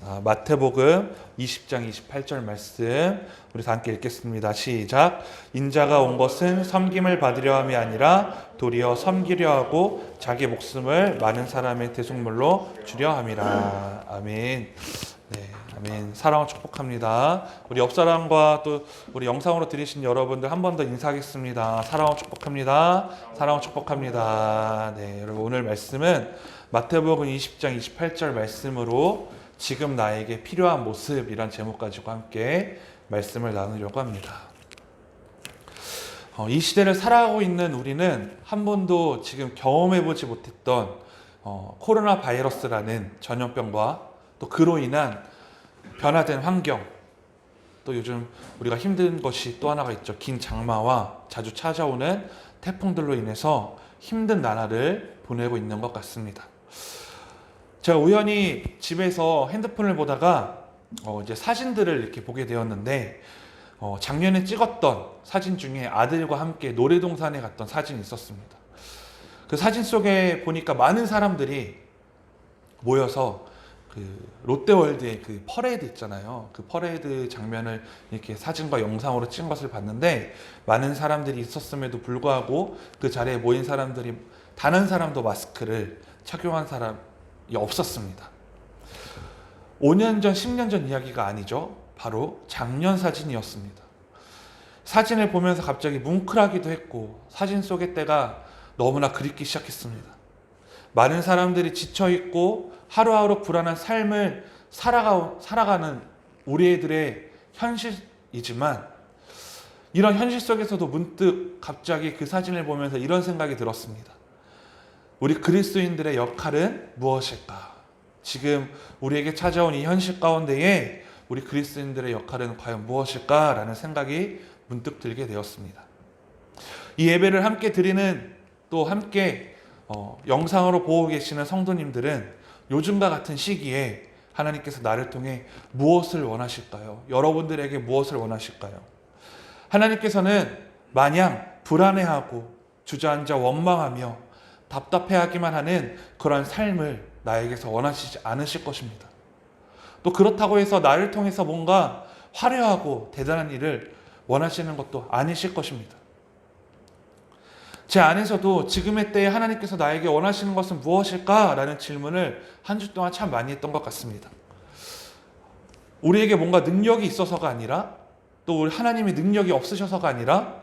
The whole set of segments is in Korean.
마태복음 20장 28절 말씀 우리 다 함께 읽겠습니다. 시작. 인자가 온 것은 섬김을 받으려 함이 아니라 도리어 섬기려 하고 자기 목숨을 많은 사람의 대속물로 주려 함이라. 아멘. 네, 아멘. 사랑을 축복합니다. 우리 옆사람과 또 우리 영상으로 들으신 여러분들 한 번 더 인사하겠습니다. 사랑을 축복합니다. 사랑을 축복합니다. 네, 여러분 오늘 말씀은 마태복음 20장 28절 말씀으로 지금 나에게 필요한 모습이란 제목 가지고 함께 말씀을 나누려고 합니다. 이 시대를 살아가고 있는 우리는 한 번도 지금 경험해보지 못했던 코로나 바이러스라는 전염병과 또 그로 인한 변화된 환경, 또 요즘 우리가 힘든 것이 또 하나가 있죠. 긴 장마와 자주 찾아오는 태풍들로 인해서 힘든 나날을 보내고 있는 것 같습니다. 제가 우연히 집에서 핸드폰을 보다가 이제 사진들을 이렇게 보게 되었는데 작년에 찍었던 사진 중에 아들과 함께 놀이동산에 갔던 사진이 있었습니다. 그 사진 속에 보니까 많은 사람들이 모여서 그 롯데월드의 그 퍼레이드 있잖아요. 그 퍼레이드 장면을 이렇게 사진과 영상으로 찍은 것을 봤는데 많은 사람들이 있었음에도 불구하고 그 자리에 모인 사람들이 단 한 사람도 마스크를 착용한 사람이 없었습니다. 5년 전, 10년 전 이야기가 아니죠. 바로 작년 사진이었습니다. 사진을 보면서 갑자기 뭉클하기도 했고 사진 속의 때가 너무나 그립기 시작했습니다. 많은 사람들이 지쳐있고 하루하루 불안한 삶을 살아가는 우리들의 현실이지만 이런 현실 속에서도 문득 갑자기 그 사진을 보면서 이런 생각이 들었습니다. 우리 그리스도인들의 역할은 무엇일까? 지금 우리에게 찾아온 이 현실 가운데에 우리 그리스도인들의 역할은 과연 무엇일까? 라는 생각이 문득 들게 되었습니다. 이 예배를 함께 드리는 또 함께 영상으로 보고 계시는 성도님들은 요즘과 같은 시기에 하나님께서 나를 통해 무엇을 원하실까요? 여러분들에게 무엇을 원하실까요? 하나님께서는 마냥 불안해하고 주저앉아 원망하며 답답해하기만 하는 그런 삶을 나에게서 원하시지 않으실 것입니다. 또 그렇다고 해서 나를 통해서 뭔가 화려하고 대단한 일을 원하시는 것도 아니실 것입니다. 제 안에서도 지금의 때에 하나님께서 나에게 원하시는 것은 무엇일까? 라는 질문을 한 주 동안 참 많이 했던 것 같습니다. 우리에게 뭔가 능력이 있어서가 아니라 또 우리 하나님의 능력이 없으셔서가 아니라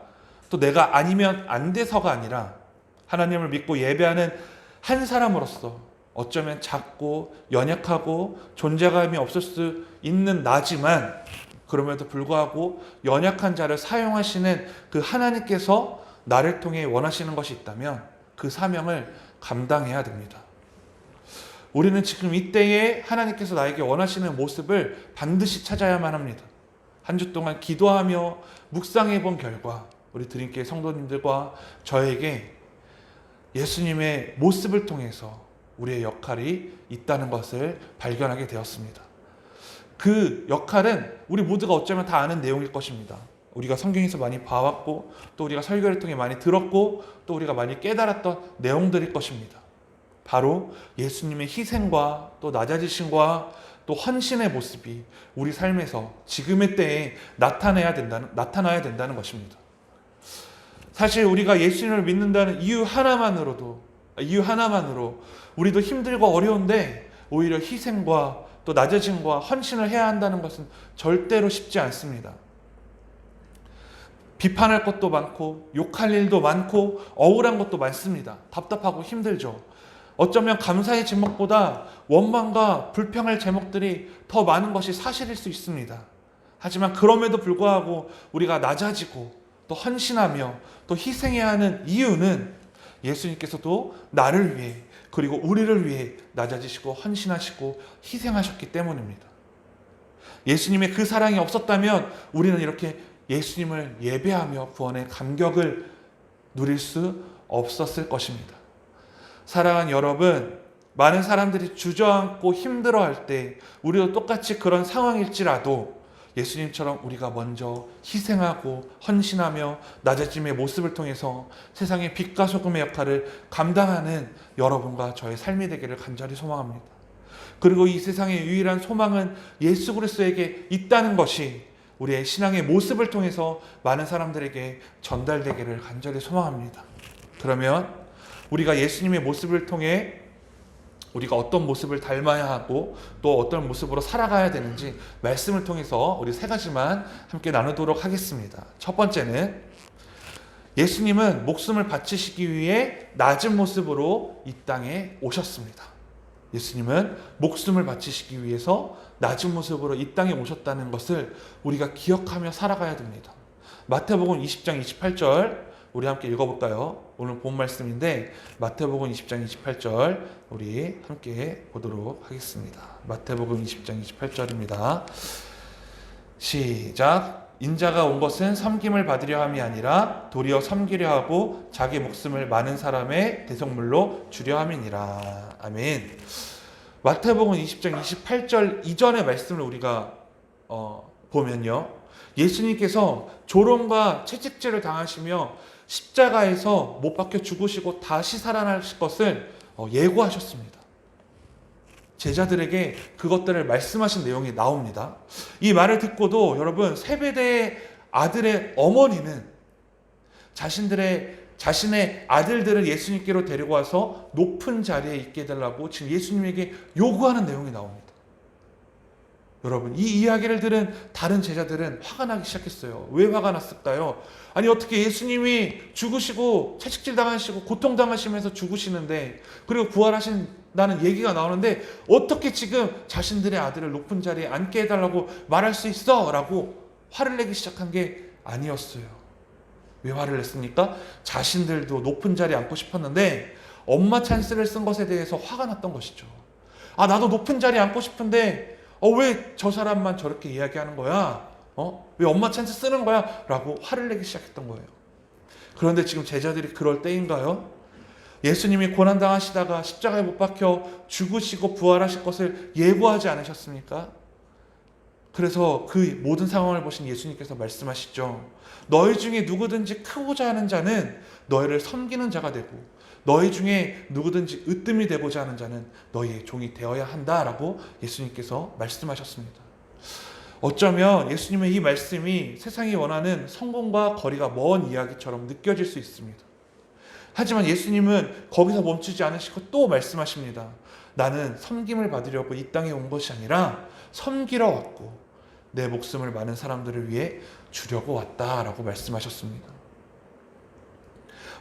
또 내가 아니면 안 돼서가 아니라 하나님을 믿고 예배하는 한 사람으로서 어쩌면 작고 연약하고 존재감이 없을 수 있는 나지만 그럼에도 불구하고 연약한 자를 사용하시는 그 하나님께서 나를 통해 원하시는 것이 있다면 그 사명을 감당해야 됩니다. 우리는 지금 이때에 하나님께서 나에게 원하시는 모습을 반드시 찾아야만 합니다. 한 주 동안 기도하며 묵상해 본 결과 우리 드림교회 성도님들과 저에게 예수님의 모습을 통해서 우리의 역할이 있다는 것을 발견하게 되었습니다. 그 역할은 우리 모두가 어쩌면 다 아는 내용일 것입니다. 우리가 성경에서 많이 봐왔고 또 우리가 설교를 통해 많이 들었고 또 우리가 많이 깨달았던 내용들일 것입니다. 바로 예수님의 희생과 또 낮아지심과 또 헌신의 모습이 우리 삶에서 지금의 때에 나타나야 된다는 것입니다. 사실 우리가 예수님을 믿는다는 이유 하나만으로 우리도 힘들고 어려운데 오히려 희생과 또 낮아짐과 헌신을 해야 한다는 것은 절대로 쉽지 않습니다. 비판할 것도 많고 욕할 일도 많고 억울한 것도 많습니다. 답답하고 힘들죠. 어쩌면 감사의 제목보다 원망과 불평할 제목들이 더 많은 것이 사실일 수 있습니다. 하지만 그럼에도 불구하고 우리가 낮아지고 또 헌신하며 또 희생해야 하는 이유는 예수님께서도 나를 위해 그리고 우리를 위해 낮아지시고 헌신하시고 희생하셨기 때문입니다. 예수님의 그 사랑이 없었다면 우리는 이렇게 예수님을 예배하며 구원의 감격을 누릴 수 없었을 것입니다. 사랑하는 여러분, 많은 사람들이 주저앉고 힘들어할 때 우리도 똑같이 그런 상황일지라도 예수님처럼 우리가 먼저 희생하고 헌신하며 낮아짐의 모습을 통해서 세상의 빛과 소금의 역할을 감당하는 여러분과 저의 삶이 되기를 간절히 소망합니다. 그리고 이 세상의 유일한 소망은 예수 그리스도에게 있다는 것이 우리의 신앙의 모습을 통해서 많은 사람들에게 전달되기를 간절히 소망합니다. 그러면 우리가 예수님의 모습을 통해 우리가 어떤 모습을 닮아야 하고 또 어떤 모습으로 살아가야 되는지 말씀을 통해서 우리 세 가지만 함께 나누도록 하겠습니다. 첫 번째는 예수님은 목숨을 바치시기 위해 낮은 모습으로 이 땅에 오셨습니다. 예수님은 목숨을 바치시기 위해서 낮은 모습으로 이 땅에 오셨다는 것을 우리가 기억하며 살아가야 됩니다. 마태복음 20장 28절 우리 함께 읽어볼까요? 오늘 본 말씀인데 마태복음 20장 28절 우리 함께 보도록 하겠습니다. 마태복음 20장 28절입니다. 시작. 인자가 온 것은 섬김을 받으려 함이 아니라 도리어 섬기려 하고 자기 목숨을 많은 사람의 대속물로 주려 함이니라. 아멘. 마태복음 20장 28절 이전의 말씀을 우리가 보면요, 예수님께서 조롱과 채찍질을 당하시며 십자가에서 못 박혀 죽으시고 다시 살아나실 것을 예고하셨습니다. 제자들에게 그것들을 말씀하신 내용이 나옵니다. 이 말을 듣고도 여러분, 세베대의 아들의 어머니는 자신의 아들들을 예수님께로 데리고 와서 높은 자리에 있게 해달라고 지금 예수님에게 요구하는 내용이 나옵니다. 여러분, 이 이야기를 들은 다른 제자들은 화가 나기 시작했어요. 왜 화가 났을까요? 아니, 어떻게 예수님이 죽으시고 채찍질 당하시고 고통당하시면서 죽으시는데, 그리고 부활하신다는 얘기가 나오는데 어떻게 지금 자신들의 아들을 높은 자리에 앉게 해달라고 말할 수 있어? 라고 화를 내기 시작한 게 아니었어요. 왜 화를 냈습니까? 자신들도 높은 자리에 앉고 싶었는데 엄마 찬스를 쓴 것에 대해서 화가 났던 것이죠. 아, 나도 높은 자리에 앉고 싶은데 왜 저 사람만 저렇게 이야기하는 거야? 왜 엄마 찬스 쓰는 거야? 라고 화를 내기 시작했던 거예요. 그런데 지금 제자들이 그럴 때인가요? 예수님이 고난당하시다가 십자가에 못 박혀 죽으시고 부활하실 것을 예고하지 않으셨습니까? 그래서 그 모든 상황을 보신 예수님께서 말씀하시죠. 너희 중에 누구든지 크고자 하는 자는 너희를 섬기는 자가 되고, 너희 중에 누구든지 으뜸이 되고자 하는 자는 너희의 종이 되어야 한다라고 예수님께서 말씀하셨습니다. 어쩌면 예수님의 이 말씀이 세상이 원하는 성공과 거리가 먼 이야기처럼 느껴질 수 있습니다. 하지만 예수님은 거기서 멈추지 않으시고 또 말씀하십니다. 나는 섬김을 받으려고 이 땅에 온 것이 아니라 섬기러 왔고 내 목숨을 많은 사람들을 위해 주려고 왔다라고 말씀하셨습니다.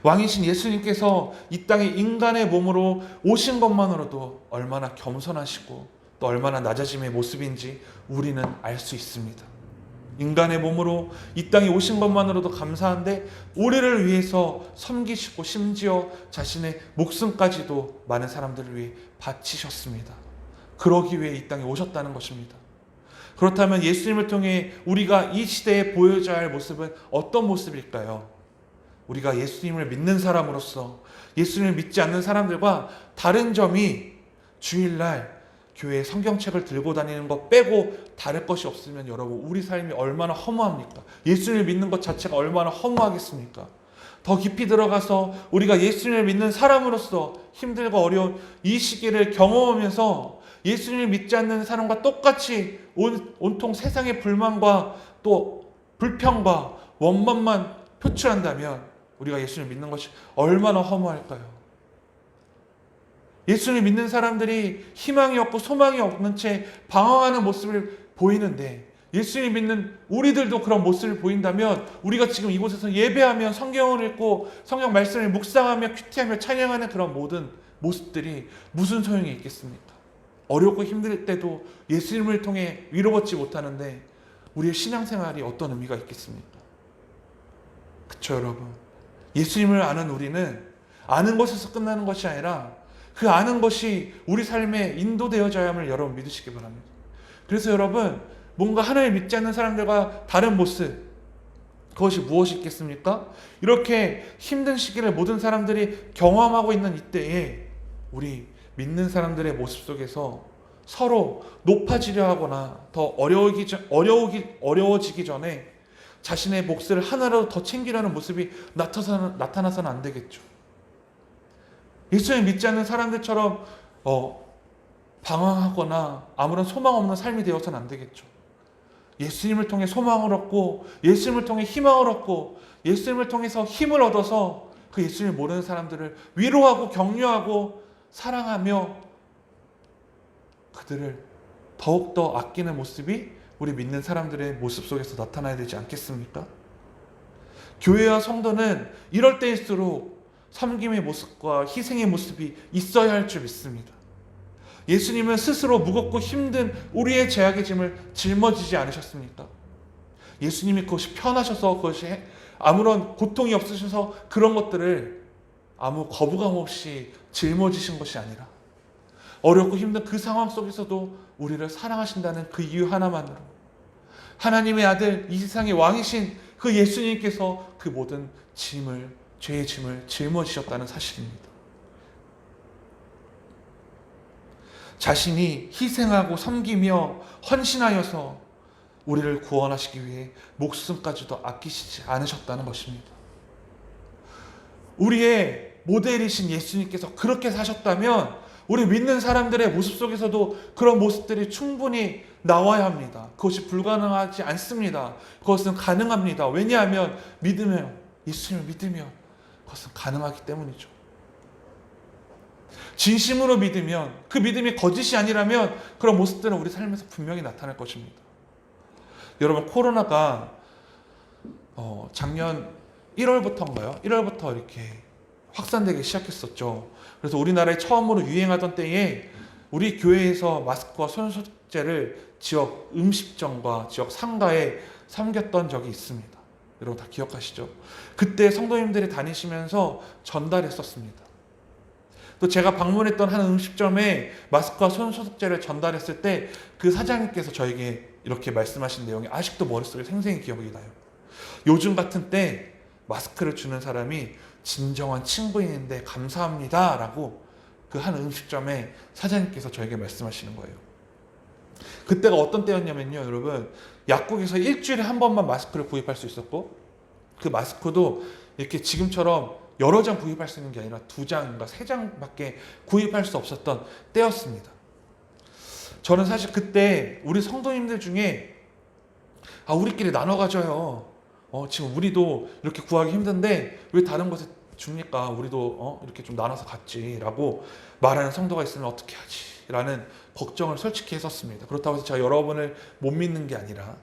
왕이신 예수님께서 이 땅에 인간의 몸으로 오신 것만으로도 얼마나 겸손하시고 또 얼마나 낮아짐의 모습인지 우리는 알 수 있습니다. 인간의 몸으로 이 땅에 오신 것만으로도 감사한데 우리를 위해서 섬기시고 심지어 자신의 목숨까지도 많은 사람들을 위해 바치셨습니다. 그러기 위해 이 땅에 오셨다는 것입니다. 그렇다면 예수님을 통해 우리가 이 시대에 보여줘야 할 모습은 어떤 모습일까요? 우리가 예수님을 믿는 사람으로서 예수님을 믿지 않는 사람들과 다른 점이 주일날 교회에 성경책을 들고 다니는 것 빼고 다를 것이 없으면 여러분, 우리 삶이 얼마나 허무합니까? 예수님을 믿는 것 자체가 얼마나 허무하겠습니까? 더 깊이 들어가서 우리가 예수님을 믿는 사람으로서 힘들고 어려운 이 시기를 경험하면서 예수님을 믿지 않는 사람과 똑같이 온통 세상의 불만과 또 불평과 원망만 표출한다면 우리가 예수님을 믿는 것이 얼마나 허무할까요? 예수님을 믿는 사람들이 희망이 없고 소망이 없는 채 방황하는 모습을 보이는데, 예수님을 믿는 우리들도 그런 모습을 보인다면 우리가 지금 이곳에서 예배하며 성경을 읽고 성경 말씀을 묵상하며 큐티하며 찬양하는 그런 모든 모습들이 무슨 소용이 있겠습니까? 어렵고 힘들 때도 예수님을 통해 위로받지 못하는데 우리의 신앙생활이 어떤 의미가 있겠습니까? 그렇죠, 여러분? 예수님을 아는 우리는 아는 것에서 끝나는 것이 아니라 그 아는 것이 우리 삶에 인도되어져야 함을 여러분 믿으시기 바랍니다. 그래서 여러분, 뭔가 하나님을 믿지 않는 사람들과 다른 모습, 그것이 무엇이 있겠습니까? 이렇게 힘든 시기를 모든 사람들이 경험하고 있는 이때에 우리 믿는 사람들의 모습 속에서 서로 높아지려 하거나 더 어려워지기 전에 자신의 몫을 하나라도 더 챙기려는 모습이 나타나서는 안 되겠죠. 예수님 믿지 않는 사람들처럼 방황하거나 아무런 소망 없는 삶이 되어서는 안 되겠죠. 예수님을 통해 소망을 얻고 예수님을 통해 희망을 얻고 예수님을 통해서 힘을 얻어서 그 예수님을 모르는 사람들을 위로하고 격려하고 사랑하며 그들을 더욱더 아끼는 모습이 우리 믿는 사람들의 모습 속에서 나타나야 되지 않겠습니까? 교회와 성도는 이럴 때일수록 섬김의 모습과 희생의 모습이 있어야 할 줄 믿습니다. 예수님은 스스로 무겁고 힘든 우리의 죄악의 짐을 짊어지지 않으셨습니까? 예수님이 그것이 편하셔서 그것이 아무런 고통이 없으셔서 그런 것들을 아무 거부감 없이 짊어지신 것이 아니라 어렵고 힘든 그 상황 속에서도 우리를 사랑하신다는 그 이유 하나만으로 하나님의 아들, 이 세상의 왕이신 그 예수님께서 그 모든 짐을, 죄의 짐을 짊어지셨다는 사실입니다. 자신이 희생하고 섬기며 헌신하여서 우리를 구원하시기 위해 목숨까지도 아끼시지 않으셨다는 것입니다. 우리의 모델이신 예수님께서 그렇게 사셨다면 우리 믿는 사람들의 모습 속에서도 그런 모습들이 충분히 나와야 합니다. 그것이 불가능하지 않습니다. 그것은 가능합니다. 왜냐하면 예수님을 믿으면 그것은 가능하기 때문이죠. 진심으로 믿으면, 그 믿음이 거짓이 아니라면 그런 모습들은 우리 삶에서 분명히 나타날 것입니다. 여러분, 코로나가 작년 1월부터인가요? 1월부터 이렇게 확산되기 시작했었죠. 그래서 우리나라에 처음으로 유행하던 때에 우리 교회에서 마스크와 손소독제를 지역 음식점과 지역 상가에 섬겼던 적이 있습니다. 여러분 다 기억하시죠? 그때 성도님들이 다니시면서 전달했었습니다. 또 제가 방문했던 한 음식점에 마스크와 손소독제를 전달했을 때 그 사장님께서 저에게 이렇게 말씀하신 내용이 아직도 머릿속에 생생히 기억이 나요. 요즘 같은 때 마스크를 주는 사람이 진정한 친구인데 감사합니다 라고 그 한 음식점의 사장님께서 저에게 말씀하시는 거예요. 그때가 어떤 때였냐면요, 여러분, 약국에서 일주일에 한 번만 마스크를 구입할 수 있었고 그 마스크도 이렇게 지금처럼 여러 장 구입할 수 있는 게 아니라 2장인가 3장밖에 구입할 수 없었던 때였습니다. 저는 사실 그때 우리 성도님들 중에 우리끼리 나눠 가져요. 지금 우리도 이렇게 구하기 힘든데 왜 다른 곳에 줍니까? 우리도 이렇게 좀 나눠서 갖지라고 말하는 성도가 있으면 어떻게 하지? 라는 걱정을 솔직히 했었습니다. 그렇다고 해서 제가 여러분을 못 믿는 게 아니라,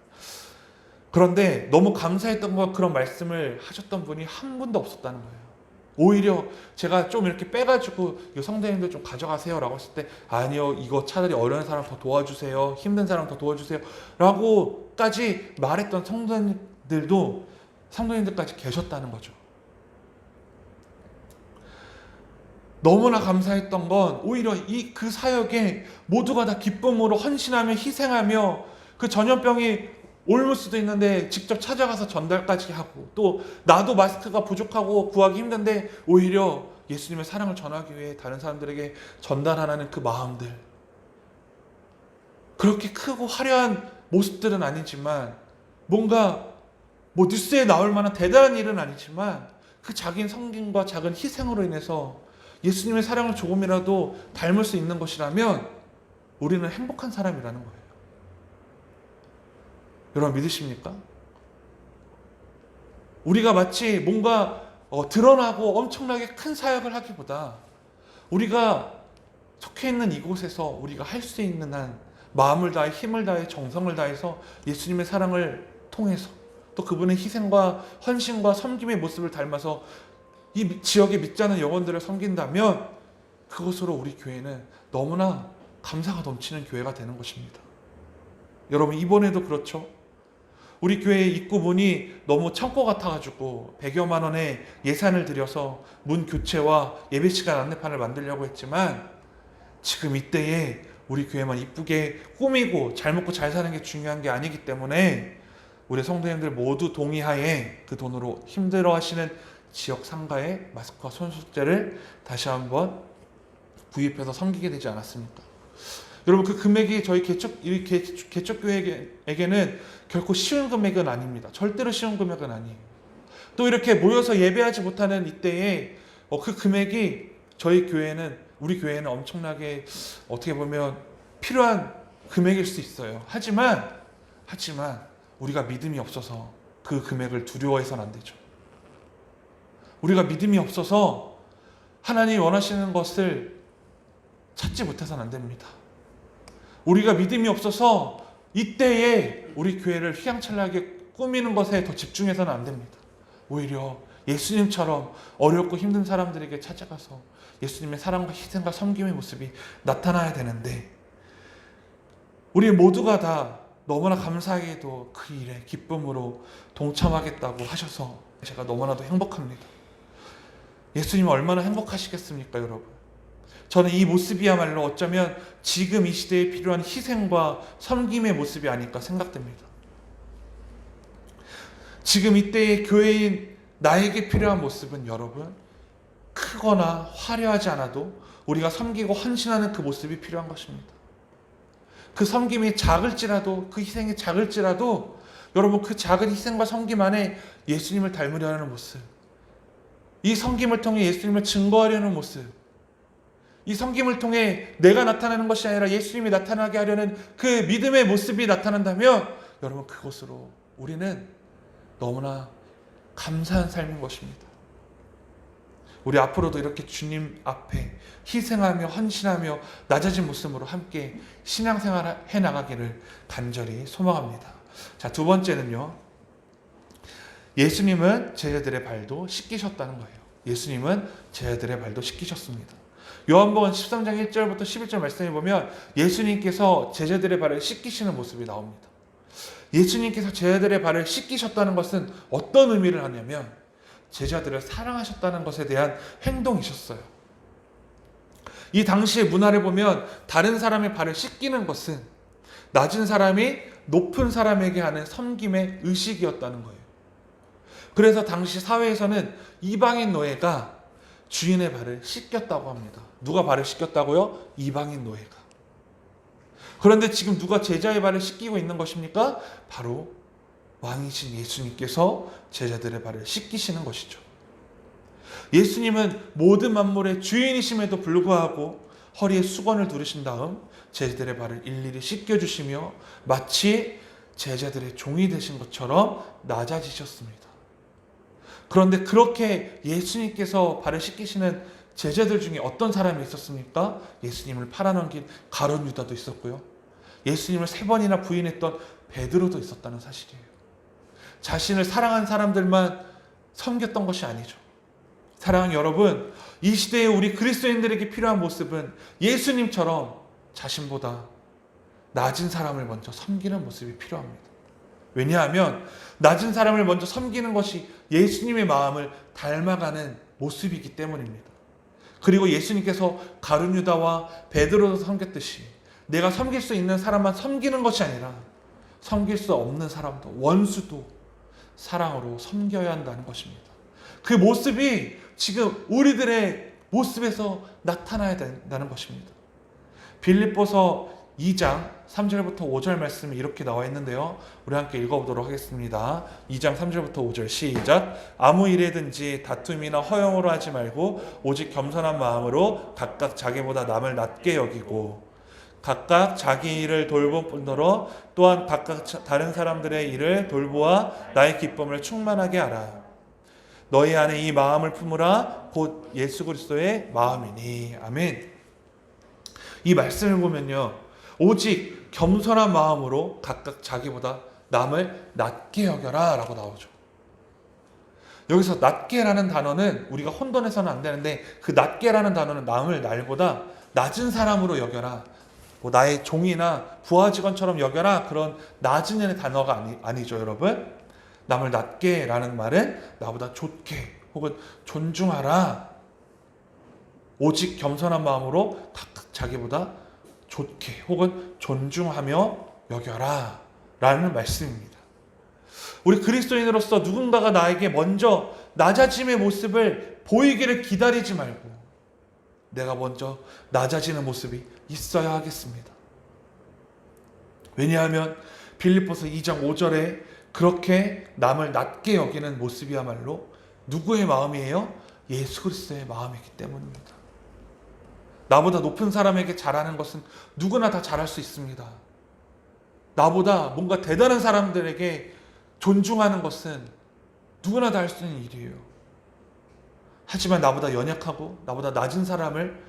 그런데 너무 감사했던 거 그런 말씀을 하셨던 분이 한 분도 없었다는 거예요. 오히려 제가 좀 이렇게 빼가지고 성도님들 좀 가져가세요 라고 했을 때 아니요, 이거 차라리 어려운 사람 더 도와주세요, 힘든 사람 더 도와주세요 라고까지 말했던 성도님들까지 계셨다는 거죠. 너무나 감사했던 건 오히려 그 사역에 모두가 다 기쁨으로 헌신하며 희생하며 그 전염병이 옮을 수도 있는데 직접 찾아가서 전달까지 하고, 또 나도 마스크가 부족하고 구하기 힘든데 오히려 예수님의 사랑을 전하기 위해 다른 사람들에게 전달하라는 그 마음들, 그렇게 크고 화려한 모습들은 아니지만 뭔가 뉴스에 나올 만한 대단한 일은 아니지만 그 작은 섬김과 작은 희생으로 인해서 예수님의 사랑을 조금이라도 닮을 수 있는 것이라면 우리는 행복한 사람이라는 거예요. 여러분 믿으십니까? 우리가 마치 뭔가 드러나고 엄청나게 큰 사역을 하기보다 우리가 속해 있는 이곳에서 우리가 할 수 있는 한 마음을 다해 힘을 다해 정성을 다해서 예수님의 사랑을 통해서 또 그분의 희생과 헌신과 섬김의 모습을 닮아서 이 지역에 믿지 않는 영혼들을 섬긴다면 그것으로 우리 교회는 너무나 감사가 넘치는 교회가 되는 것입니다. 여러분 이번에도 그렇죠. 우리 교회 입구문이 너무 창고 같아가지고 100여만 원의 예산을 들여서 문 교체와 예배시간 안내판을 만들려고 했지만 지금 이때에 우리 교회만 이쁘게 꾸미고 잘 먹고 잘 사는 게 중요한 게 아니기 때문에 우리 성도님들 모두 동의하에 그 돈으로 힘들어하시는 지역 상가에 마스크와 손소독제를 다시 한번 구입해서 섬기게 되지 않았습니까? 여러분 그 금액이 저희 개척교회에게는 결코 쉬운 금액은 아닙니다. 절대로 쉬운 금액은 아니에요. 또 이렇게 모여서 예배하지 못하는 이때에 그 금액이 우리 교회에는 엄청나게 어떻게 보면 필요한 금액일 수 있어요. 하지만 우리가 믿음이 없어서 그 금액을 두려워해서는 안 되죠. 우리가 믿음이 없어서 하나님이 원하시는 것을 찾지 못해서는 안 됩니다. 우리가 믿음이 없어서 이때에 우리 교회를 휘황찬란하게 꾸미는 것에 더 집중해서는 안 됩니다. 오히려 예수님처럼 어렵고 힘든 사람들에게 찾아가서 예수님의 사랑과 희생과 섬김의 모습이 나타나야 되는데, 우리 모두가 다 너무나 감사하게도 그 일에 기쁨으로 동참하겠다고 하셔서 제가 너무나도 행복합니다. 예수님 얼마나 행복하시겠습니까, 여러분? 저는 이 모습이야말로 어쩌면 지금 이 시대에 필요한 희생과 섬김의 모습이 아닐까 생각됩니다. 지금 이때의 교회인 나에게 필요한 모습은 여러분, 크거나 화려하지 않아도 우리가 섬기고 헌신하는 그 모습이 필요한 것입니다. 그 섬김이 작을지라도, 그 희생이 작을지라도 여러분, 그 작은 희생과 섬김 안에 예수님을 닮으려는 모습, 이 섬김을 통해 예수님을 증거하려는 모습, 이 섬김을 통해 내가 나타나는 것이 아니라 예수님이 나타나게 하려는 그 믿음의 모습이 나타난다면 여러분, 그것으로 우리는 너무나 감사한 삶인 것입니다. 우리 앞으로도 이렇게 주님 앞에 희생하며 헌신하며 낮아진 모습으로 함께 신앙생활을 해나가기를 간절히 소망합니다. 자, 두 번째는요, 예수님은 제자들의 발도 씻기셨다는 거예요. 예수님은 제자들의 발도 씻기셨습니다. 요한복음 13장 1절부터 11절 말씀해 보면 예수님께서 제자들의 발을 씻기시는 모습이 나옵니다. 예수님께서 제자들의 발을 씻기셨다는 것은 어떤 의미를 하냐면 제자들을 사랑하셨다는 것에 대한 행동이셨어요. 이 당시의 문화를 보면 다른 사람의 발을 씻기는 것은 낮은 사람이 높은 사람에게 하는 섬김의 의식이었다는 거예요. 그래서 당시 사회에서는 이방인 노예가 주인의 발을 씻겼다고 합니다. 누가 발을 씻겼다고요? 이방인 노예가. 그런데 지금 누가 제자의 발을 씻기고 있는 것입니까? 바로 왕이신 예수님께서 제자들의 발을 씻기시는 것이죠. 예수님은 모든 만물의 주인이심에도 불구하고 허리에 수건을 두르신 다음 제자들의 발을 일일이 씻겨주시며 마치 제자들의 종이 되신 것처럼 낮아지셨습니다. 그런데 그렇게 예수님께서 발을 씻기시는 제자들 중에 어떤 사람이 있었습니까? 예수님을 팔아넘긴 가룟 유다도 있었고요. 예수님을 3번이나 부인했던 베드로도 있었다는 사실이에요. 자신을 사랑한 사람들만 섬겼던 것이 아니죠. 사랑하는 여러분, 이 시대에 우리 그리스도인들에게 필요한 모습은 예수님처럼 자신보다 낮은 사람을 먼저 섬기는 모습이 필요합니다. 왜냐하면 낮은 사람을 먼저 섬기는 것이 예수님의 마음을 닮아가는 모습이기 때문입니다. 그리고 예수님께서 가룟 유다와 베드로도 섬겼듯이 내가 섬길 수 있는 사람만 섬기는 것이 아니라 섬길 수 없는 사람도, 원수도 사랑으로 섬겨야 한다는 것입니다. 그 모습이 지금 우리들의 모습에서 나타나야 된다는 것입니다. 빌립보서 2장 3절부터 5절 말씀이 이렇게 나와 있는데요. 우리 함께 읽어보도록 하겠습니다. 2장 3절부터 5절 시작. 아무 일에든지 다툼이나 허영으로 하지 말고 오직 겸손한 마음으로 각각 자기보다 남을 낮게 여기고 각각 자기 일을 돌볼 뿐더러 또한 각각 다른 사람들의 일을 돌보아 나의 기쁨을 충만하게 하라. 너희 안에 이 마음을 품으라. 곧 예수 그리스도의 마음이니. 아멘. 이 말씀을 보면요, 오직 겸손한 마음으로 각각 자기보다 남을 낮게 여겨라 라고 나오죠. 여기서 낮게라는 단어는 우리가 혼돈해서는 안 되는데, 그 낮게라는 단어는 남을 날보다 낮은 사람으로 여겨라, 뭐 나의 종이나 부하 직원처럼 여겨라, 그런 낮은 단어가 아니죠, 여러분. 남을 낮게 라는 말은 나보다 좋게 혹은 존중하라, 오직 겸손한 마음으로 각각 자기보다 좋게 혹은 존중하며 여겨라 라는 말씀입니다. 우리 그리스도인으로서 누군가가 나에게 먼저 낮아짐의 모습을 보이기를 기다리지 말고 내가 먼저 낮아지는 모습이 있어야 하겠습니다. 왜냐하면 빌립보서 2장 5절에 그렇게 남을 낮게 여기는 모습이야말로 누구의 마음이에요? 예수 그리스도의 마음이기 때문입니다. 나보다 높은 사람에게 잘하는 것은 누구나 다 잘할 수 있습니다. 나보다 뭔가 대단한 사람들에게 존중하는 것은 누구나 다 할 수 있는 일이에요. 하지만 나보다 연약하고 나보다 낮은 사람을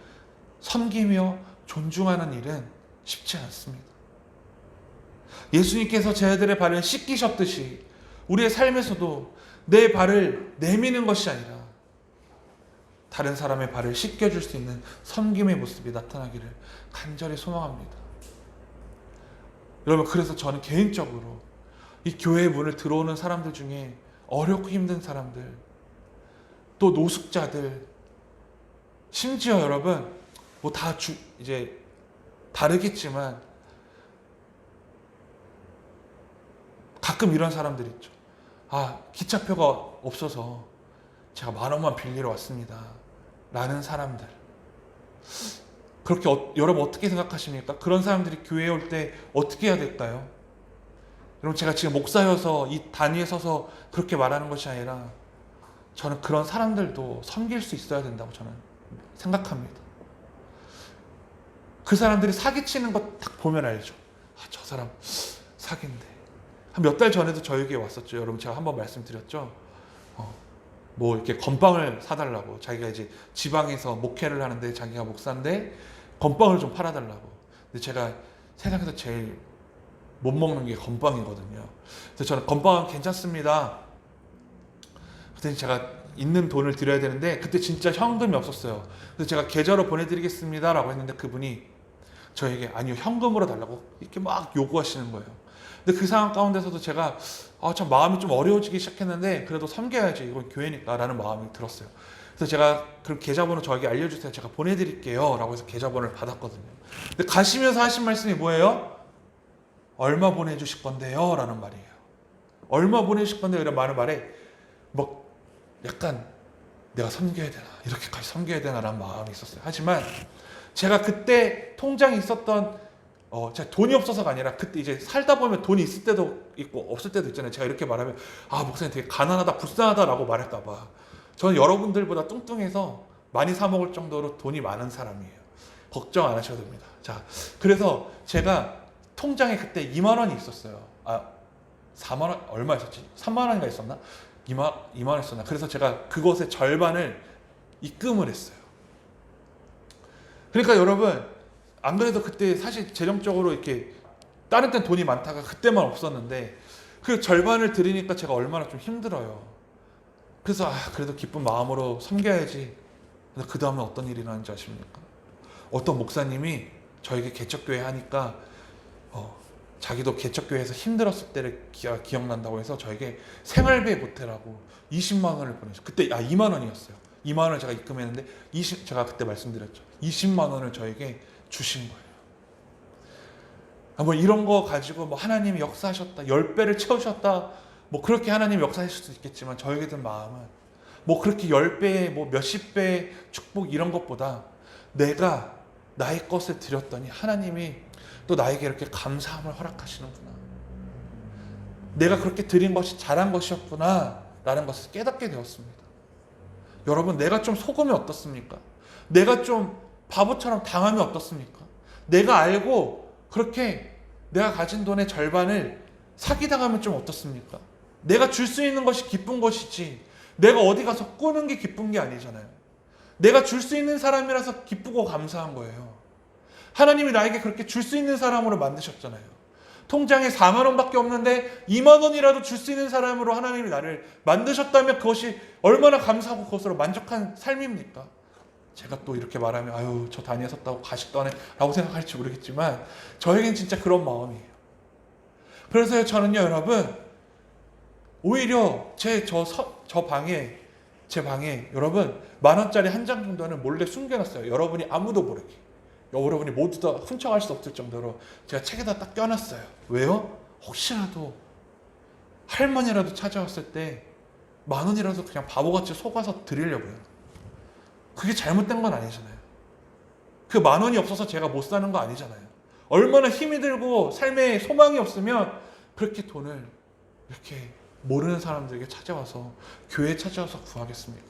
섬기며 존중하는 일은 쉽지 않습니다. 예수님께서 제자들의 발을 씻기셨듯이 우리의 삶에서도 내 발을 내미는 것이 아니라 다른 사람의 발을 씻겨줄 수 있는 섬김의 모습이 나타나기를 간절히 소망합니다. 여러분, 그래서 저는 개인적으로 이 교회의 문을 들어오는 사람들 중에 어렵고 힘든 사람들, 또 노숙자들, 심지어 여러분 뭐 다 이제 다르겠지만 가끔 이런 사람들 있죠. 기차표가 없어서 제가 10,000원만 빌리러 왔습니다 라는 사람들, 그렇게 여러분 어떻게 생각하십니까? 그런 사람들이 교회에 올 때 어떻게 해야 될까요? 여러분, 제가 지금 목사여서 이 단위에 서서 그렇게 말하는 것이 아니라 저는 그런 사람들도 섬길 수 있어야 된다고 저는 생각합니다. 그 사람들이 사기치는 것 딱 보면 알죠. 저 사람 사기인데. 한 몇 달 전에도 저에게 왔었죠. 여러분, 제가 한번 말씀드렸죠. 뭐 이렇게 건빵을 사달라고, 자기가 이제 지방에서 목회를 하는데 자기가 목사인데 건빵을 좀 팔아달라고. 근데 제가 세상에서 제일 못 먹는 게 건빵이거든요. 그래서 저는 건빵은 괜찮습니다. 그때 제가 있는 돈을 드려야 되는데 그때 진짜 현금이 없었어요. 그래서 제가 계좌로 보내드리겠습니다 라고 했는데 그분이 저에게 아니요, 현금으로 달라고 이렇게 막 요구하시는 거예요. 근데 그 상황 가운데서도 제가 참 마음이 좀 어려워지기 시작했는데 그래도 섬겨야지, 이건 교회니까 라는 마음이 들었어요. 그래서 제가 그럼 계좌번호 저에게 알려주세요, 제가 보내드릴게요 라고 해서 계좌번호를 받았거든요. 근데 가시면서 하신 말씀이 뭐예요? 얼마 보내주실 건데요? 라는 말이에요. 얼마 보내주실 건데요? 이런 말에 뭐 약간 내가 섬겨야 되나, 이렇게까지 섬겨야 되나 라는 마음이 있었어요. 하지만 제가 그때 통장에 있었던 제가 돈이 없어서가 아니라, 그때 이제 살다 보면 돈이 있을 때도 있고 없을 때도 있잖아요. 제가 이렇게 말하면 목사님 되게 가난하다, 불쌍하다 라고 말할까봐. 저는 여러분들보다 뚱뚱해서 많이 사 먹을 정도로 돈이 많은 사람이에요. 걱정 안 하셔도 됩니다. 자, 그래서 제가 통장에 그때 2만 원이 있었어요. 4만 원, 얼마 있었지? 3만 원인가 있었나? 2만 원 있었나? 그래서 제가 그것의 절반을 입금을 했어요. 그러니까 여러분, 안 그래도 그때 사실 재정적으로 이렇게 다른 때는 돈이 많다가 그때만 없었는데 그 절반을 드리니까 제가 얼마나 좀 힘들어요. 그래서 그래도 기쁜 마음으로 섬겨야지. 그 다음에 어떤 일이 일어나는지 아십니까? 어떤 목사님이 저에게 개척교회 하니까 자기도 개척교회에서 힘들었을 때를 기억난다고 해서 저에게 생활비 보태라고 20만 원을 보내셨어요. 그때 2만 원이었어요. 2만 원을 제가 입금했는데 제가 그때 말씀드렸죠. 20만 원을 저에게 주신 거예요. 뭐 이런 거 가지고 뭐 하나님이 역사하셨다, 10배를 채우셨다, 뭐 그렇게 하나님이 역사하실 수도 있겠지만 저에게 든 마음은 뭐 그렇게 10배, 뭐 몇십 배 축복 이런 것보다 내가 나의 것을 드렸더니 하나님이 또 나에게 이렇게 감사함을 허락하시는구나, 내가 그렇게 드린 것이 잘한 것이었구나 라는 것을 깨닫게 되었습니다. 여러분, 내가 좀 속으면 어떻습니까? 내가 좀 바보처럼 당하면 어떻습니까? 내가 알고 그렇게 내가 가진 돈의 절반을 사기당하면 좀 어떻습니까? 내가 줄 수 있는 것이 기쁜 것이지 내가 어디 가서 꾸는 게 기쁜 게 아니잖아요. 내가 줄 수 있는 사람이라서 기쁘고 감사한 거예요. 하나님이 나에게 그렇게 줄 수 있는 사람으로 만드셨잖아요. 통장에 4만 원밖에 없는데 2만 원이라도 줄 수 있는 사람으로 하나님이 나를 만드셨다면 그것이 얼마나 감사하고 그것으로 만족한 삶입니까? 제가 또 이렇게 말하면 저 단위에 섰다고 가식 떠네 라고 생각할지 모르겠지만 저에겐 진짜 그런 마음이에요. 그래서 저는요, 여러분, 오히려 제 방에 여러분 10,000원짜리 한 장 정도는 몰래 숨겨놨어요. 여러분이 아무도 모르게, 여러분이 모두 다 훔쳐갈 수 없을 정도로 제가 책에다 딱 껴놨어요. 왜요? 혹시라도 할머니라도 찾아왔을 때 10,000원이라도 그냥 바보같이 속아서 드리려고요. 그게 잘못된 건 아니잖아요. 그 10,000원이 없어서 제가 못 사는 거 아니잖아요. 얼마나 힘이 들고 삶에 소망이 없으면 그렇게 돈을 이렇게 모르는 사람들에게 찾아와서, 교회에 찾아와서 구하겠습니까?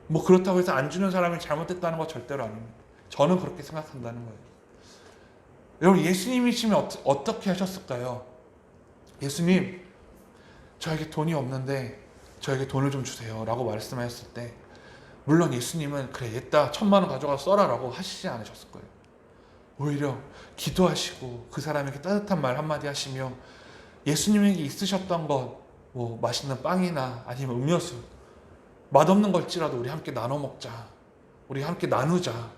뭐 그렇다고 해서 안 주는 사람이 잘못됐다는 거 절대로 아닙니다. 저는 그렇게 생각한다는 거예요. 여러분, 예수님이시면 어떻게 하셨을까요? 예수님, 저에게 돈이 없는데 저에게 돈을 좀 주세요 라고 말씀하셨을 때, 물론 예수님은 그래 얘다 1,000,000원 가져가서 써라 라고 하시지 않으셨을 거예요. 오히려 기도하시고 그 사람에게 따뜻한 말 한마디 하시며, 예수님에게 있으셨던 것, 뭐 맛있는 빵이나 아니면 음료수, 맛없는 걸지라도 우리 함께 나눠 먹자, 우리 함께 나누자,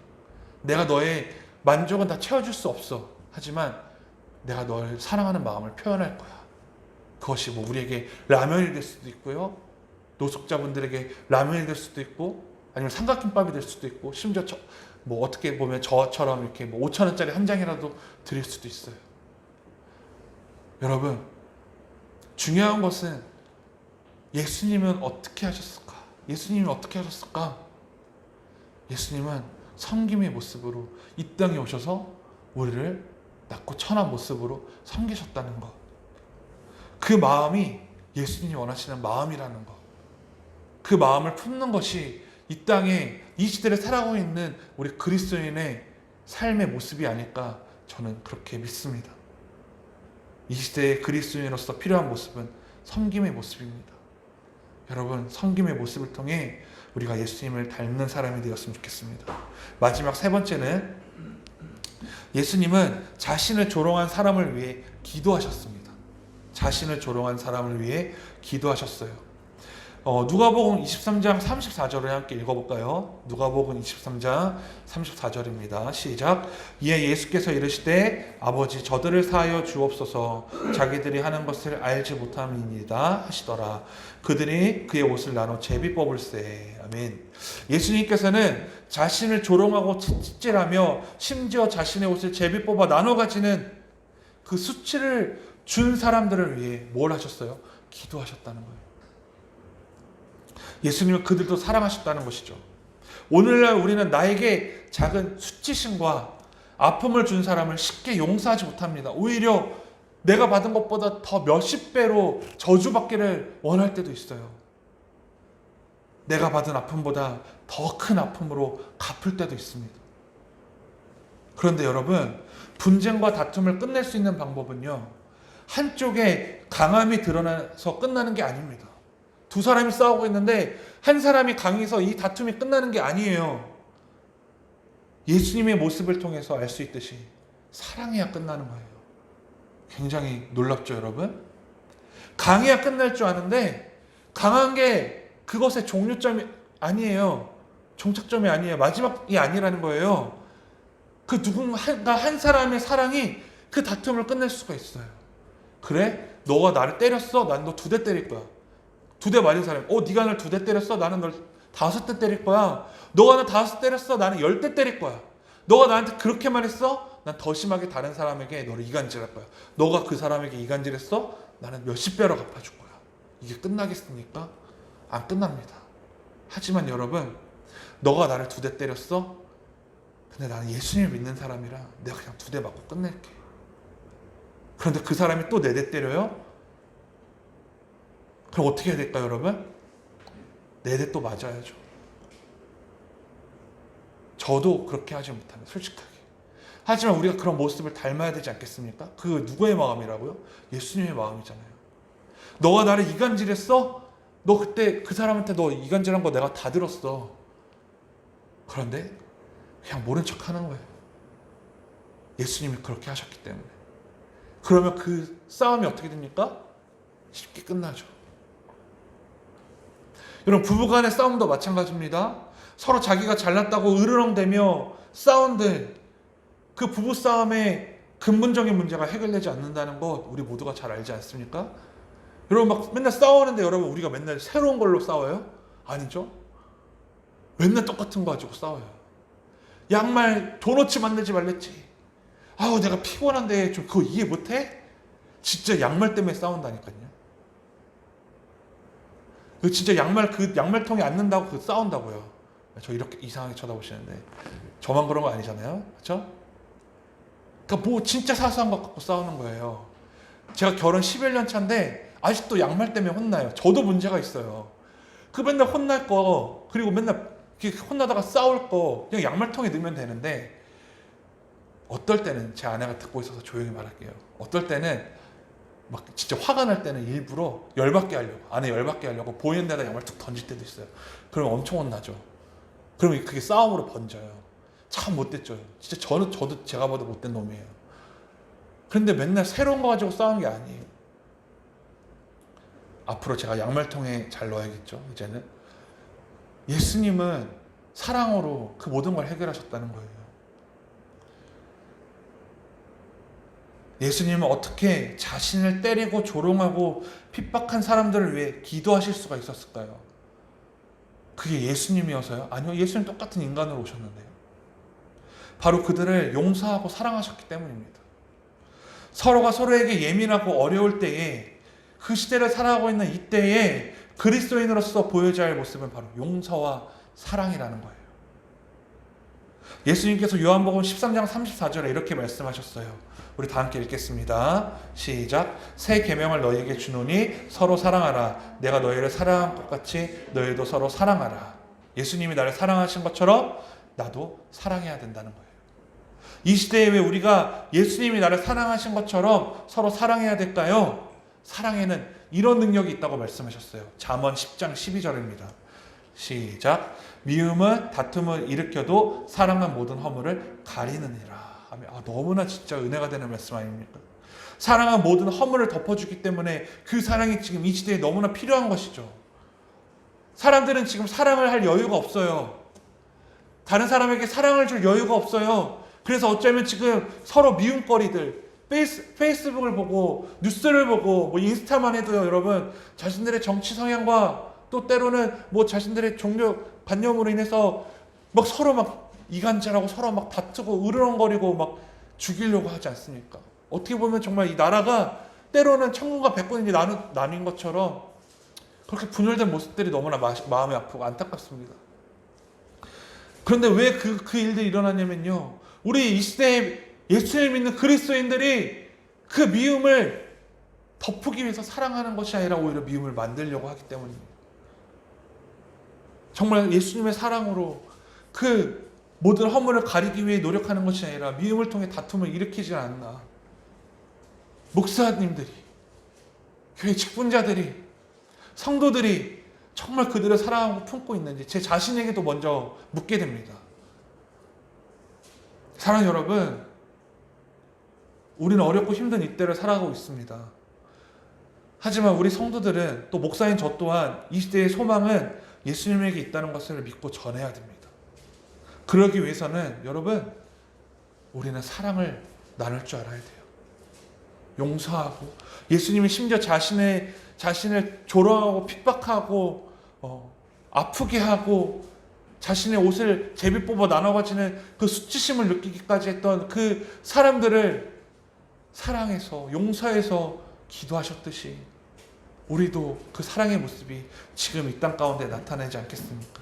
내가 너의 만족은 다 채워줄 수 없어, 하지만 내가 널 사랑하는 마음을 표현할 거야. 그것이 뭐 우리에게 라면이 될 수도 있고요, 노숙자분들에게 라면이 될 수도 있고, 아니면 삼각김밥이 될 수도 있고, 심지어 뭐 어떻게 보면 저처럼 이렇게 뭐 5,000원짜리 한 장이라도 드릴 수도 있어요. 여러분, 중요한 것은 예수님은 어떻게 하셨을까? 예수님은 어떻게 하셨을까? 예수님은 섬김의 모습으로 이 땅에 오셔서 우리를 낮고 천한 모습으로 섬기셨다는 것. 그 마음이 예수님이 원하시는 마음이라는 것. 그 마음을 품는 것이 이 땅에 이 시대를 살아가고 있는 우리 그리스도인의 삶의 모습이 아닐까, 저는 그렇게 믿습니다. 이 시대의 그리스도인으로서 필요한 모습은 섬김의 모습입니다. 여러분, 섬김의 모습을 통해 우리가 예수님을 닮는 사람이 되었으면 좋겠습니다. 마지막 세 번째는, 예수님은 자신을 조롱한 사람을 위해 기도하셨습니다. 자신을 조롱한 사람을 위해 기도하셨어요. 누가복음 23장 34절을 함께 읽어볼까요? 누가복음 23장 34절입니다. 시작. 이에 예수께서 이르시되 아버지 저들을 사하여 주옵소서, 자기들이 하는 것을 알지 못함이니이다 하시더라. 그들이 그의 옷을 나눠 제비 뽑을세. 아멘. 예수님께서는 자신을 조롱하고 찌질하며 심지어 자신의 옷을 제비 뽑아 나눠 가지는 그 수치를 준 사람들을 위해 뭘 하셨어요? 기도하셨다는 거예요. 예수님은 그들도 사랑하셨다는 것이죠. 오늘날 우리는 나에게 작은 수치심과 아픔을 준 사람을 쉽게 용서하지 못합니다. 오히려 내가 받은 것보다 더 몇십 배로 저주받기를 원할 때도 있어요. 내가 받은 아픔보다 더 큰 아픔으로 갚을 때도 있습니다. 그런데 여러분, 분쟁과 다툼을 끝낼 수 있는 방법은요, 한쪽에 강함이 드러나서 끝나는 게 아닙니다. 두 사람이 싸우고 있는데 한 사람이 강해서 이 다툼이 끝나는 게 아니에요. 예수님의 모습을 통해서 알 수 있듯이 사랑해야 끝나는 거예요. 굉장히 놀랍죠, 여러분? 강해야 끝날 줄 아는데 강한 게 그것의 종료점이 아니에요. 종착점이 아니에요. 마지막이 아니라는 거예요. 그 누군가 한 사람의 사랑이 그 다툼을 끝낼 수가 있어요. 그래? 너가 나를 때렸어? 난 너 2대 때릴 거야. 2대 맞은 사람, 네가 날 2대 때렸어? 나는 널 5대 때릴 거야. 너가 날 5 때렸어? 나는 10대 때릴 거야. 너가 나한테 그렇게만 했어? 난 더 심하게 다른 사람에게 너를 이간질할 거야. 너가 그 사람에게 이간질했어? 나는 몇십 배로 갚아줄 거야. 이게 끝나겠습니까? 안 끝납니다. 하지만 여러분, 너가 나를 2대 때렸어? 근데 나는 예수님을 믿는 사람이라 내가 그냥 2대 맞고 끝낼게. 그런데 그 사람이 또 4대 때려요? 그럼 어떻게 해야 될까요, 여러분? 4대 또 맞아야죠. 저도 그렇게 하지 못합니다, 솔직하게. 하지만 우리가 그런 모습을 닮아야 되지 않겠습니까? 그 누구의 마음이라고요? 예수님의 마음이잖아요. 너가 나를 이간질했어? 너 그때 그 사람한테 너 이간질한 거 내가 다 들었어. 그런데 그냥 모른 척 하는 거예요. 예수님이 그렇게 하셨기 때문에. 그러면 그 싸움이 어떻게 됩니까? 쉽게 끝나죠. 여러분, 부부간의 싸움도 마찬가지입니다. 서로 자기가 잘났다고 으르렁대며 싸운들, 그 부부싸움의 근본적인 문제가 해결되지 않는다는 것 우리 모두가 잘 알지 않습니까? 여러분, 막 맨날 싸우는데 여러분, 우리가 맨날 새로운 걸로 싸워요? 아니죠? 맨날 똑같은 거 가지고 싸워요. 양말 도너츠 만들지 말랬지. 아우, 내가 피곤한데 좀 그거 이해 못해? 진짜 양말 때문에 싸운다니까요. 진짜 그 양말통에 앉는다고 그 싸운다고요. 저 이렇게 이상하게 쳐다보시는데 저만 그런 거 아니잖아요, 그렇죠? 그러니까 뭐 진짜 사소한 것 갖고 싸우는 거예요. 제가 결혼 11년 차인데 아직도 양말 때문에 혼나요. 저도 문제가 있어요. 그 맨날 혼날 거, 그리고 맨날 이렇게 혼나다가 싸울 거 그냥 양말통에 넣으면 되는데, 어떨 때는 제 아내가 듣고 있어서 조용히 말할게요. 어떨 때는 막 진짜 화가 날 때는 일부러 열받게 하려고, 아내 열받게 하려고 보이는 데다 양말 툭 던질 때도 있어요. 그럼 엄청 혼나죠. 그러면 그게 싸움으로 번져요. 참 못됐죠. 진짜 저도 제가 봐도 못된 놈이에요. 그런데 맨날 새로운 거 가지고 싸우는 게 아니에요. 앞으로 제가 양말통에 잘 넣어야겠죠. 이제는 예수님은 사랑으로 그 모든 걸 해결하셨다는 거예요. 예수님은 어떻게 자신을 때리고 조롱하고 핍박한 사람들을 위해 기도하실 수가 있었을까요? 그게 예수님이어서요? 아니요, 예수님 똑같은 인간으로 오셨는데요. 바로 그들을 용서하고 사랑하셨기 때문입니다. 서로가 서로에게 예민하고 어려울 때에, 그 시대를 살아가고 있는 이때에 그리스도인으로서 보여줘야 할 모습은 바로 용서와 사랑이라는 거예요. 예수님께서 요한복음 13장 34절에 이렇게 말씀하셨어요. 우리 다 함께 읽겠습니다. 시작. 새 계명을 너희에게 주노니 서로 사랑하라. 내가 너희를 사랑한 것 같이 너희도 서로 사랑하라. 예수님이 나를 사랑하신 것처럼 나도 사랑해야 된다는 거예요. 이 시대에 왜 우리가 예수님이 나를 사랑하신 것처럼 서로 사랑해야 될까요? 사랑에는 이런 능력이 있다고 말씀하셨어요. 잠언 10장 12절입니다. 시작. 미움은 다툼을 일으켜도 사랑은 모든 허물을 가리느니라. 너무나 진짜 은혜가 되는 말씀 아닙니까? 사랑은 모든 허물을 덮어주기 때문에 그 사랑이 지금 이 시대에 너무나 필요한 것이죠. 사람들은 지금 사랑을 할 여유가 없어요. 다른 사람에게 사랑을 줄 여유가 없어요. 그래서 어쩌면 지금 서로 미움거리들, 페이스북을 보고 뉴스를 보고 뭐 인스타만 해도요, 여러분, 자신들의 정치 성향과 또 때로는 뭐 자신들의 종교 반념으로 인해서 막 서로 막 이간질하고 서로 막 다투고 으르렁거리고 막 죽이려고 하지 않습니까? 어떻게 보면 정말 이 나라가 때로는 천국과 백군이 나뉜 것처럼 그렇게 분열된 모습들이 너무나 마음이 아프고 안타깝습니다. 그런데 왜 그 일들이 일어나냐면요, 우리 이 시대에 예수를 믿는 그리스도인들이 그 미움을 덮기 위해서 사랑하는 것이 아니라 오히려 미움을 만들려고 하기 때문입니다. 정말 예수님의 사랑으로 그 모든 허물을 가리기 위해 노력하는 것이 아니라 미움을 통해 다툼을 일으키지 않나. 목사님들이, 교회 직분자들이, 성도들이 정말 그들을 사랑하고 품고 있는지 제 자신에게도 먼저 묻게 됩니다. 사랑하는 여러분, 우리는 어렵고 힘든 이때를 살아가고 있습니다. 하지만 우리 성도들은, 또 목사인 저 또한 이 시대의 소망은 예수님에게 있다는 것을 믿고 전해야 됩니다. 그러기 위해서는 여러분, 우리는 사랑을 나눌 줄 알아야 돼요. 용서하고, 예수님이 심지어 자신을 조롱하고 핍박하고 아프게 하고 자신의 옷을 제비 뽑아 나눠 가지는 그 수치심을 느끼기까지 했던 그 사람들을 사랑해서 용서해서 기도하셨듯이 우리도 그 사랑의 모습이 지금 이 땅 가운데 나타나지 않겠습니까?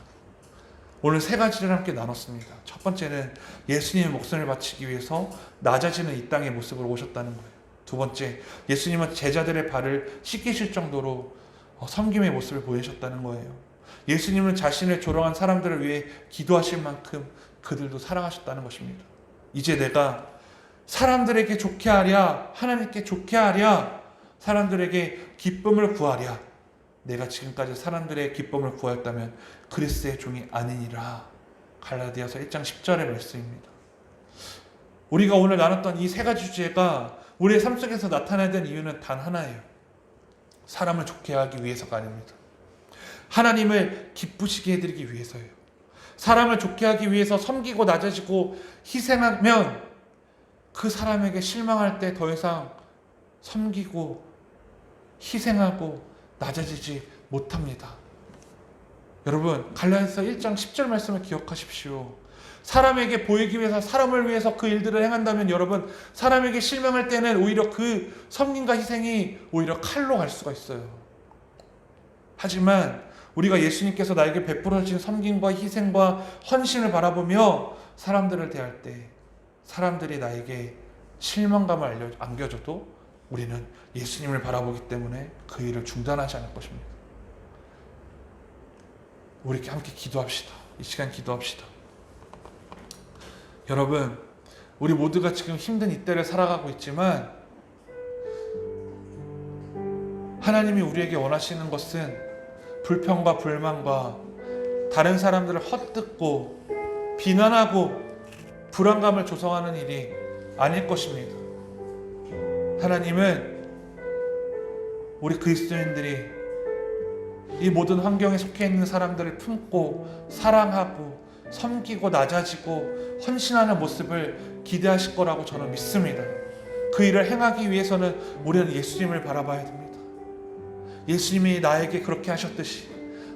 오늘 세 가지를 함께 나눴습니다. 첫 번째는 예수님의 목숨을 바치기 위해서 낮아지는 이 땅의 모습으로 오셨다는 거예요. 두 번째, 예수님은 제자들의 발을 씻기실 정도로 섬김의 모습을 보이셨다는 거예요. 예수님은 자신을 조롱한 사람들을 위해 기도하실 만큼 그들도 사랑하셨다는 것입니다. 이제 내가 사람들에게 좋게 하랴, 하나님께 좋게 하랴, 사람들에게 기쁨을 구하랴, 내가 지금까지 사람들의 기쁨을 구하였다면 그리스도의 종이 아니니라. 갈라디아서 1장 10절의 말씀입니다. 우리가 오늘 나눴던 이 세 가지 주제가 우리의 삶 속에서 나타나야 되는 이유는 단 하나예요. 사람을 좋게 하기 위해서가 아닙니다. 하나님을 기쁘시게 해드리기 위해서예요. 사람을 좋게 하기 위해서 섬기고 낮아지고 희생하면 그 사람에게 실망할 때 더 이상 섬기고 희생하고 낮아지지 못합니다. 여러분, 갈라디아서 1장 10절 말씀을 기억하십시오. 사람에게 보이기 위해서, 사람을 위해서 그 일들을 행한다면 여러분, 사람에게 실망할 때는 오히려 그 섬김과 희생이 오히려 칼로 갈 수가 있어요. 하지만 우리가 예수님께서 나에게 베풀어 주신 섬김과 희생과 헌신을 바라보며 사람들을 대할 때 사람들이 나에게 실망감을 안겨줘도 우리는 예수님을 바라보기 때문에 그 일을 중단하지 않을 것입니다. 우리 함께 기도합시다. 이 시간 기도합시다. 여러분, 우리 모두가 지금 힘든 이때를 살아가고 있지만 하나님이 우리에게 원하시는 것은 불평과 불만과 다른 사람들을 헛듣고 비난하고 불안감을 조성하는 일이 아닐 것입니다. 하나님은 우리 그리스도인들이 이 모든 환경에 속해 있는 사람들을 품고 사랑하고 섬기고 낮아지고 헌신하는 모습을 기대하실 거라고 저는 믿습니다. 그 일을 행하기 위해서는 우리는 예수님을 바라봐야 됩니다. 예수님이 나에게 그렇게 하셨듯이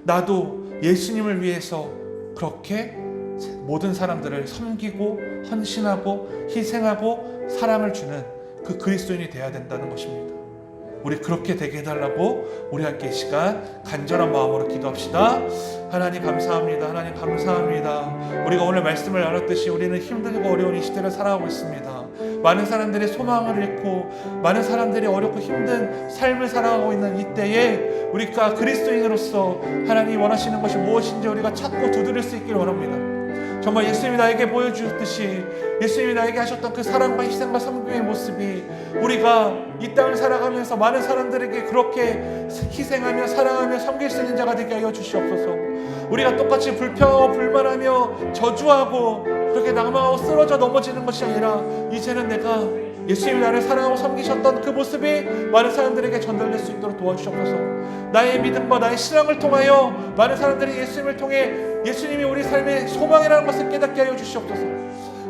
나도 예수님을 위해서 그렇게 모든 사람들을 섬기고 헌신하고 희생하고 사랑을 주는 그 그리스도인이 되어야 된다는 것입니다. 우리 그렇게 되게 해달라고 우리 함께 이 시간 간절한 마음으로 기도합시다. 하나님 감사합니다. 하나님 감사합니다. 우리가 오늘 말씀을 나눴듯이 우리는 힘들고 어려운 이 시대를 살아가고 있습니다. 많은 사람들이 소망을 잃고 많은 사람들이 어렵고 힘든 삶을 살아가고 있는 이때에 우리가 그리스도인으로서 하나님이 원하시는 것이 무엇인지 우리가 찾고 두드릴 수 있기를 원합니다. 정말 예수님이 나에게 보여주셨듯이 예수님이 나에게 하셨던 그 사랑과 희생과 섬김의 모습이 우리가 이 땅을 살아가면서 많은 사람들에게 그렇게 희생하며 사랑하며 섬길 수 있는 자가 되게 하여 주시옵소서. 우리가 똑같이 불평하고 불만하며 저주하고 그렇게 낙망하고 쓰러져 넘어지는 것이 아니라 이제는 내가 예수님이 나를 사랑하고 섬기셨던 그 모습이 많은 사람들에게 전달될 수 있도록 도와주시옵소서. 나의 믿음과 나의 신앙을 통하여 많은 사람들이 예수님을 통해 예수님이 우리 삶의 소망이라는 것을 깨닫게 하여 주시옵소서.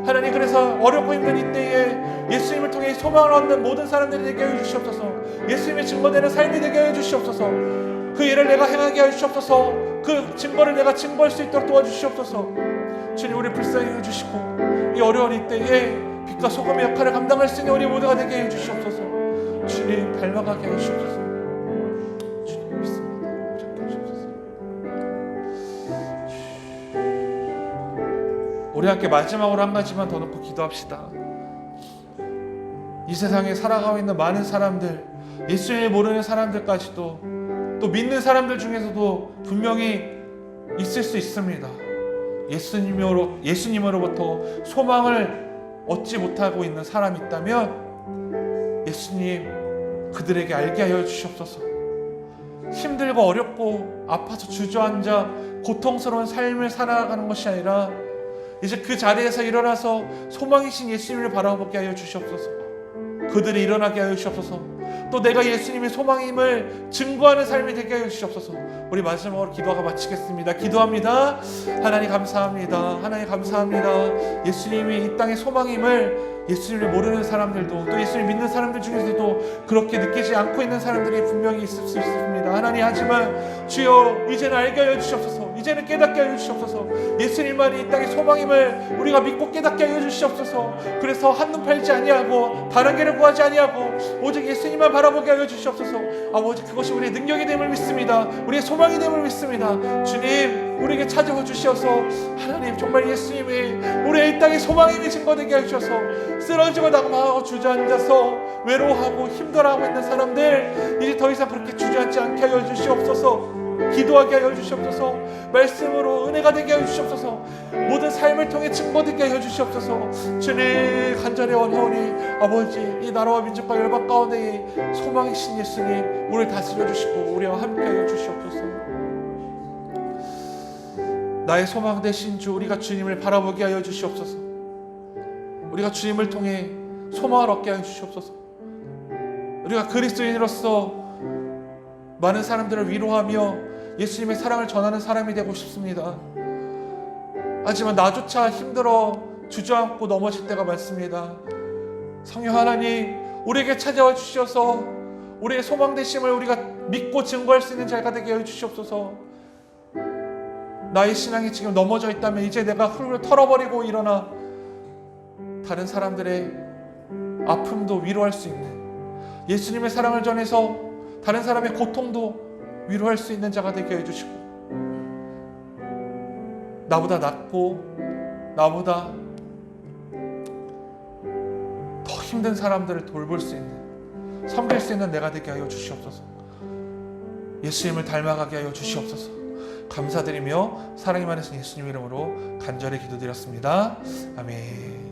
하나님, 그래서 어렵고 힘든 이때에 예수님을 통해 소망을 얻는 모든 사람들이 되게 하여 주시옵소서. 예수님의 증거되는 삶이 되게 하여 주시옵소서. 그 일을 내가 행하게 하여 주시옵소서. 그 증거를 내가 증거할 수 있도록 도와주시옵소서. 주님, 우리 불쌍히 해주시고 이 어려운 이때에 빛과 소금의 역할을 감당할 수 있는 우리 모두가 되게 해 주시옵소서. 주님, 닮아가게 해 주시옵소서. 주님 믿습니다. 잡게 하시옵소서. 우리 함께 마지막으로 한 가지만 더 놓고 기도합시다. 이 세상에 살아가고 있는 많은 사람들, 예수님을 모르는 사람들까지도 또 믿는 사람들 중에서도 분명히 있을 수 있습니다. 예수님으로부터 소망을 얻지 못하고 있는 사람이 있다면 예수님, 그들에게 알게 하여 주시옵소서. 힘들고 어렵고 아파서 주저앉아 고통스러운 삶을 살아가는 것이 아니라 이제 그 자리에서 일어나서 소망이신 예수님을 바라보게 하여 주시옵소서. 그들이 일어나게 하여 주시옵소서. 또 내가 예수님의 소망임을 증거하는 삶이 되게 하여 주시옵소서. 우리 마지막으로 기도하고 마치겠습니다. 기도합니다. 하나님 감사합니다. 하나님 감사합니다. 예수님이 이 땅의 소망임을 예수님을 모르는 사람들도 또 예수님 믿는 사람들 중에서도 그렇게 느끼지 않고 있는 사람들이 분명히 있을 수 있습니다. 하나님, 하지만 주여, 이제는 알게 하여 주시옵소서. 이제는 깨닫게 하여 주시옵소서. 예수님만이 이 땅의 소망임을 우리가 믿고 깨닫게 하여 주시옵소서. 그래서 한눈 팔지 아니하고 다른 길을 구하지 아니하고 오직 예수님만 바라보게 하여 주시옵소서. 아버지, 그것이 우리의 능력이 됨을 믿습니다. 우리의 소망이 됨을 믿습니다. 주님, 우리에게 찾아와 주시어서 하나님, 정말 예수님이 우리의 이 땅의 소망임이 증거되게 하셔서 쓰러지고 낙망하고 주저앉아서 외로워하고 힘들어하고 있는 사람들, 이제 더 이상 그렇게 주저앉지 않게 하여 주시옵소서. 기도하게 하여 주시옵소서. 말씀으로 은혜가 되게 하여 주시옵소서. 모든 삶을 통해 증거되게 하여 주시옵소서. 주님, 간절히 원하오니 아버지, 이 나라와 민족과 열방 가운데 소망이신 예수님, 우리를 다스려 주시고 우리와 함께 하여 주시옵소서. 나의 소망 되신 주, 우리가 주님을 바라보게 하여 주시옵소서. 우리가 주님을 통해 소망을 얻게 하여 주시옵소서. 우리가 그리스도인으로서 많은 사람들을 위로하며 예수님의 사랑을 전하는 사람이 되고 싶습니다. 하지만 나조차 힘들어 주저앉고 넘어질 때가 많습니다. 성령 하나님, 우리에게 찾아와 주셔서 우리의 소망 되심을 우리가 믿고 증거할 수 있는 자가 되게 해 주시옵소서. 나의 신앙이 지금 넘어져 있다면 이제 내가 훌훌 털어버리고 일어나 다른 사람들의 아픔도 위로할 수 있는, 예수님의 사랑을 전해서 다른 사람의 고통도 위로할 수 있는 자가 되게 해주시고, 나보다 낫고 나보다 더 힘든 사람들을 돌볼 수 있는, 섬길 수 있는 내가 되게 하여 주시옵소서. 예수님을 닮아가게 하여 주시옵소서. 감사드리며 사랑이 많으신 예수님 이름으로 간절히 기도드렸습니다. 아멘.